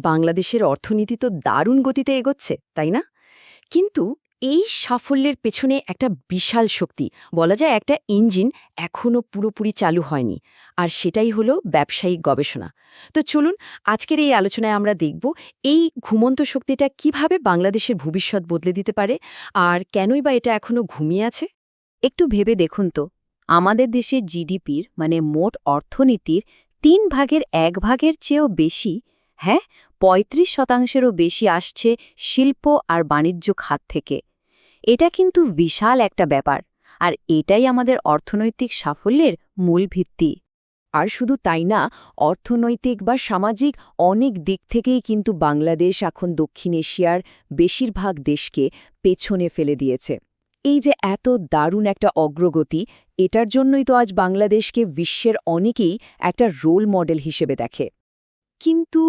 বাংলাদেশের অর্থনীতি তো দারুণ গতিতে এগোচ্ছে, তাই না? কিন্তু এই সাফল্যের পেছনে একটা বিশাল শক্তি, বলা যায় একটা ইঞ্জিন এখনও পুরোপুরি চালু হয়নি। আর সেটাই হলো ব্যবসায়িক গবেষণা। তো চলুন, আজকের এই আলোচনায় আমরা দেখব এই ঘুমন্ত শক্তিটা কিভাবে বাংলাদেশের ভবিষ্যৎ বদলে দিতে পারে, আর কেনই বা এটা এখনও ঘুমিয়ে আছে। একটু ভেবে দেখুন তো, আমাদের দেশের জিডিপির মানে মোট অর্থনীতির 1/3 চেয়েও বেশি, হ্যাঁ, 35%-এরও বেশি আসছে শিল্প আর বাণিজ্য খাত থেকে। এটা কিন্তু বিশাল একটা ব্যাপার, আর এটাই আমাদের অর্থনৈতিক সাফল্যের মূল ভিত্তি। আর শুধু তাই না, অর্থনৈতিক বা সামাজিক অনেক দিক থেকেই কিন্তু বাংলাদেশ এখন দক্ষিণ এশিয়ার বেশিরভাগ দেশকে পেছনে ফেলে দিয়েছে। এই যে এত দারুণ একটা অগ্রগতি, এটার জন্যই তো আজ বাংলাদেশকে বিশ্বের অনেকেই একটা রোল মডেল হিসেবে দেখে। কিন্তু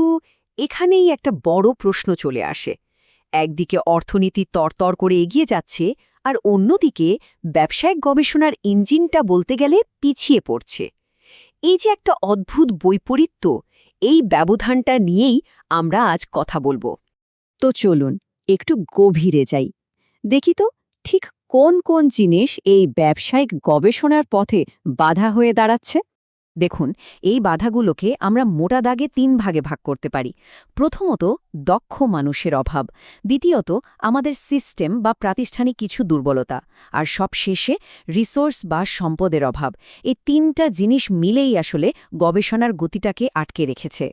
এখানেই একটা বড় প্রশ্ন চলে আসে। একদিকে অর্থনীতি তরতর করে এগিয়ে যাচ্ছে, আর অন্যদিকে ব্যবসায়িক গবেষণার ইঞ্জিনটা বলতে গেলে পিছিয়ে পড়ছে। এই যে একটা অদ্ভুত বৈপরীত্য, এই ব্যবধানটা নিয়েই আমরা আজ কথা বলবো। তো চলুন একটু গভীরে যাই, দেখি তো ঠিক কোন কোন জিনিস এই ব্যবসায়িক গবেষণার পথে বাধা হয়ে দাঁড়াচ্ছে। দেখুন, এই বাধাগুলোকে আমরা মোটা দাগে 3 ভাগে ভাগ করতে পারি। প্রথমত, দক্ষ মানুষের অভাব। দ্বিতীয়ত, আমাদের সিস্টেম বা প্রাতিষ্ঠানিক কিছু দুর্বলতা। আর সবশেষে রিসোর্স বা সম্পদের অভাব। এই 3টা জিনিস মিলেই আসলে গবেষণার গতিটাকে আটকে রেখেছে।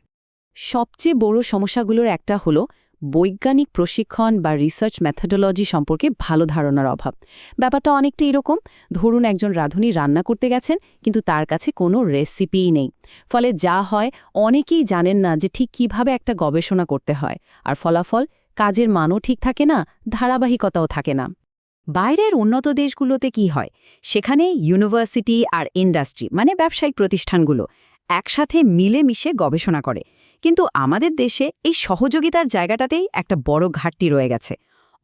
সবচেয়ে বড় সমস্যাগুলোর একটা হলো বৈজ্ঞানিক প্রশিক্ষণ বা রিসার্চ মেথোডোলজি সম্পর্কে ভালো ধারণার অভাব। ব্যাপারটা অনেকটা এরকম, ধরুন একজন রাঁধুনি রান্না করতে গেছেন, কিন্তু তার কাছে কোনো রেসিপিই নেই। ফলে যা হয়, অনেকেই জানেন না যে ঠিক কিভাবে একটা গবেষণা করতে হয়। আর ফলাফল, কাজের মানও ঠিক থাকে না, ধারাবাহিকতাও থাকে না। বাইরের উন্নত দেশগুলোতে কি হয়, সেখানে ইউনিভার্সিটি আর ইন্ডাস্ট্রি মানে ব্যবসায়িক প্রতিষ্ঠানগুলো একসাথে মিলেমিশে গবেষণা করে। কিন্তু আমাদের দেশে এই সহযোগিতার জায়গাটাতেই একটা বড় ঘাটতি রয়ে গেছে।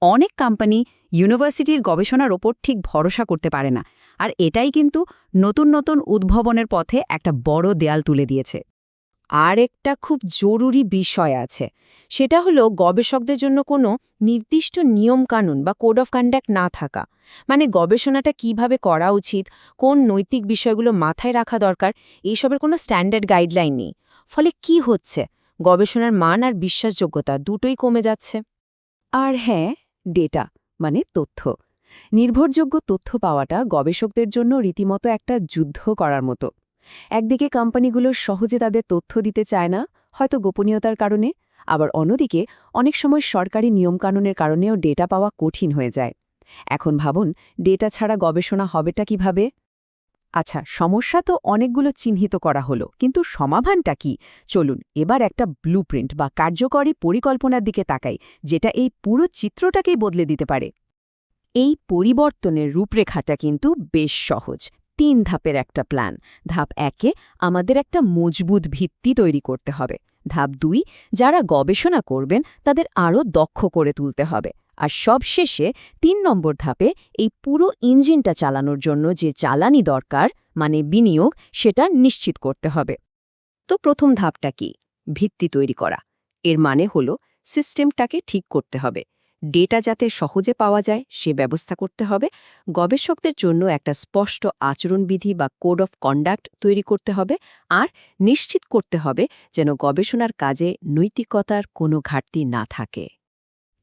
অনেক কোম্পানি ইউনিভার্সিটির গবেষণার ওপর ঠিক ভরসা করতে পারে না, আর এটাই কিন্তু নতুন নতুন উদ্ভাবনের পথে একটা বড় দেয়াল তুলে দিয়েছে। আর একটা খুব জরুরি বিষয় আছে, সেটা হলো গবেষকদের জন্য কোনো নির্দিষ্ট নিয়মকানুন বা কোড অফ কন্ডাক্ট না থাকা। মানে গবেষণাটা কিভাবে করা উচিত, কোন নৈতিক বিষয়গুলো মাথায় রাখা দরকার, এইসবের কোনো স্ট্যান্ডার্ড গাইডলাইন নেই। ফলে কি হচ্ছে, গবেষণার মান আর বিশ্বাসযোগ্যতা দুটোই কমে যাচ্ছে। আর হ্যাঁ, ডেটা মানে তথ্য, নির্ভরযোগ্য তথ্য পাওয়াটা গবেষকদের জন্য রীতিমতো একটা যুদ্ধ করার মতো। একদিকে কোম্পানিগুলো সহজে তাদের তথ্য দিতে চায় না, হয়তো গোপনীয়তার কারণে, আবার অন্যদিকে অনেক সময় সরকারি নিয়মকানুনের কারণেও ডেটা পাওয়া কঠিন হয়ে যায়। এখন ভাবুন, ডেটা ছাড়া গবেষণা হবেটা কিভাবে? আচ্ছা, সমস্যা তো অনেকগুলো চিহ্নিত করা হলো, কিন্তু সমাধানটা কি? চলুন এবার একটা ব্লুপ্রিন্ট বা কার্যকরী পরিকল্পনার দিকে তাকাই, যেটা এই পুরো চিত্রটাকেই বদলে দিতে পারে। এই পরিবর্তনের রূপরেখাটা কিন্তু বেশ সহজ। 3 ধাপের একটা প্ল্যান। ধাপ 1-এ আমাদের একটা মজবুত ভিত্তি তৈরি করতে হবে। ধাপ 2, যারা গবেষণা করবেন তাদের আরও দক্ষ করে তুলতে হবে। আর সবশেষে 3 নম্বর ধাপে এই পুরো ইঞ্জিনটা চালানোর জন্য যে জ্বালানি দরকার, মানে বিনিয়োগ, সেটা নিশ্চিত করতে হবে। তো প্রথম ধাপটা কি? ভিত্তি তৈরি করা। এর মানে হলো সিস্টেমটাকে ঠিক করতে হবে, ডেটা যাতে সহজে পাওয়া যায় সে ব্যবস্থা করতে হবে, গবেষকদের জন্য একটা স্পষ্ট আচরণবিধি বা কোড অফ কন্ডাক্ট তৈরি করতে হবে, আর নিশ্চিত করতে হবে যেন গবেষণার কাজে নৈতিকতার কোনো ঘাটতি না থাকে।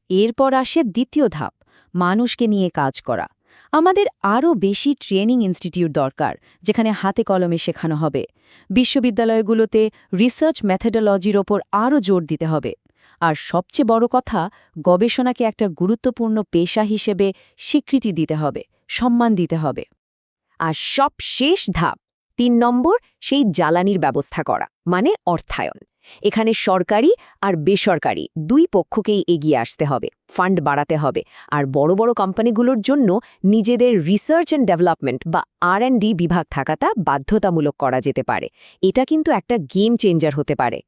এরপর আসে দ্বিতীয় ধাপ, মানুষকে নিয়ে কাজ করা। আমাদের আরও বেশি ট্রেনিং ইনস্টিটিউট দরকার, যেখানে হাতে কলমে শেখানো হবে। বিশ্ববিদ্যালয়গুলোতে রিসার্চ মেথোডোলজির ওপর আরও জোর দিতে হবে। আর সবচেয়ে বড় কথা, গবেষণাকে একটা গুরুত্বপূর্ণ পেশা হিসেবে স্বীকৃতি দিতে হবে, সম্মান দিতে হবে। আর সব শেষ ধাপ, 3 নম্বর, সেই জ্বালানির ব্যবস্থা করা, মানে অর্থায়ন। এখানে সরকারি আর বেসরকারি দুই পক্ষকেই এগিয়ে আসতে হবে, ফান্ড বাড়াতে হবে, আর বড় বড় কোম্পানিগুলোর জন্য নিজেদের রিসার্চ অ্যান্ড ডেভেলপমেন্ট বা R&D বিভাগ থাকাটা বাধ্যতামূলক করা যেতে পারে। এটা কিন্তু একটা গেম চেঞ্জার হতে পারে।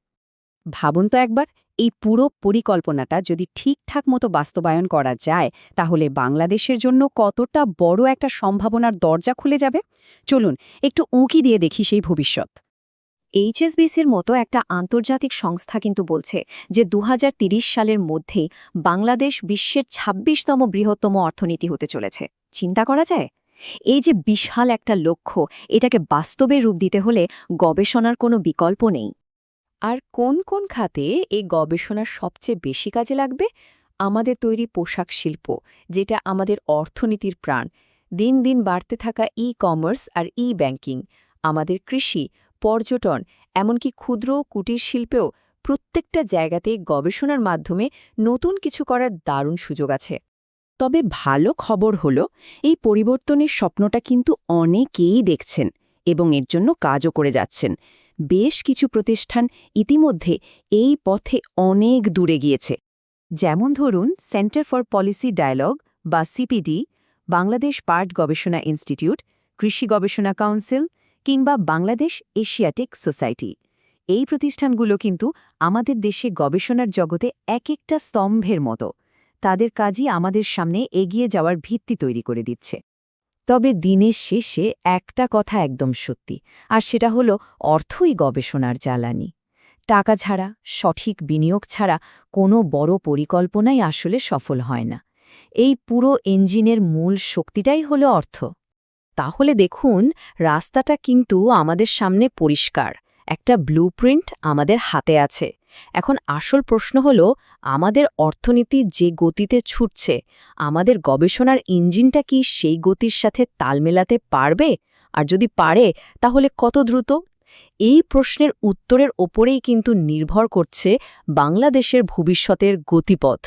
ভাবুন তো একবার, এই পুরো পরিকল্পনাটা যদি ঠিকঠাক মতো বাস্তবায়ন করা যায়, তাহলে বাংলাদেশের জন্য কতটা বড় একটা সম্ভাবনার দরজা খুলে যাবে। চলুন একটু উঁকি দিয়ে দেখি সেই ভবিষ্যৎ। এইচএসবিসির মতো একটা আন্তর্জাতিক সংস্থা কিন্তু বলছে যে ২০৩০ সালের মধ্যেই বাংলাদেশ বিশ্বের ২৬তম বৃহত্তম অর্থনীতি হতে চলেছে। চিন্তা করা যায়? এই যে বিশাল একটা লক্ষ্য, এটাকে বাস্তবে রূপ দিতে হলে গবেষণার কোনো বিকল্প নেই। আর কোন কোন খাতে এই গবেষণার সবচেয়ে বেশি কাজে লাগবে? আমাদের তৈরি পোশাক শিল্প, যেটা আমাদের অর্থনীতির প্রাণ, দিন দিন বাড়তে থাকা ই-কমার্স আর ই-ব্যাংকিং, আমাদের কৃষি, পর্যটন, এমনকি ক্ষুদ্র ও কুটির শিল্পেও প্রত্যেকটা জায়গাতেই গবেষণার মাধ্যমে নতুন কিছু করার দারুণ সুযোগ আছে। তবে ভালো খবর হলো, এই পরিবর্তনের স্বপ্নটা কিন্তু অনেকেই দেখছেন এবং এর জন্য কাজও করে যাচ্ছেন। বেশ কিছু প্রতিষ্ঠান ইতিমধ্যে এই পথে অনেক দূরে গিয়েছে। যেমন ধরুন সেন্টার ফর পলিসি ডায়ালগ বা সিপিডি, বাংলাদেশ পাট গবেষণা ইনস্টিটিউট, কৃষি গবেষণা কাউন্সিল কিংবা বাংলাদেশ এশিয়াটিক সোসাইটি। এই প্রতিষ্ঠানগুলো কিন্তু আমাদের দেশে গবেষণার জগতে এক একটা স্তম্ভের মতো। তাদের কাজই আমাদের সামনে এগিয়ে যাওয়ার ভিত্তি তৈরি করে দিচ্ছে। তবে দিনের শেষে একটা কথা একদম সত্যি, আর সেটা হলো অর্থই গবেষণার জ্বালানি। টাকা ছাড়া, সঠিক বিনিয়োগ ছাড়া কোনো বড় পরিকল্পনাই আসলে সফল হয় না। এই পুরো ইঞ্জিনের মূল শক্তিটাই হলো অর্থ। তাহলে দেখুন, রাস্তাটা কিন্তু আমাদের সামনে পরিষ্কার, একটা ব্লুপ্রিন্ট আমাদের হাতে আছে। এখন আসল প্রশ্ন হলো, আমাদের অর্থনীতি যে গতিতে ছুটছে, আমাদের গবেষণার ইঞ্জিনটা কি সেই গতির সাথে তাল মেলাতে পারবে? আর যদি পারে, তাহলে কত দ্রুত? এই প্রশ্নের উত্তরের ওপরেই কিন্তু নির্ভর করছে বাংলাদেশের ভবিষ্যতের গতিপথ।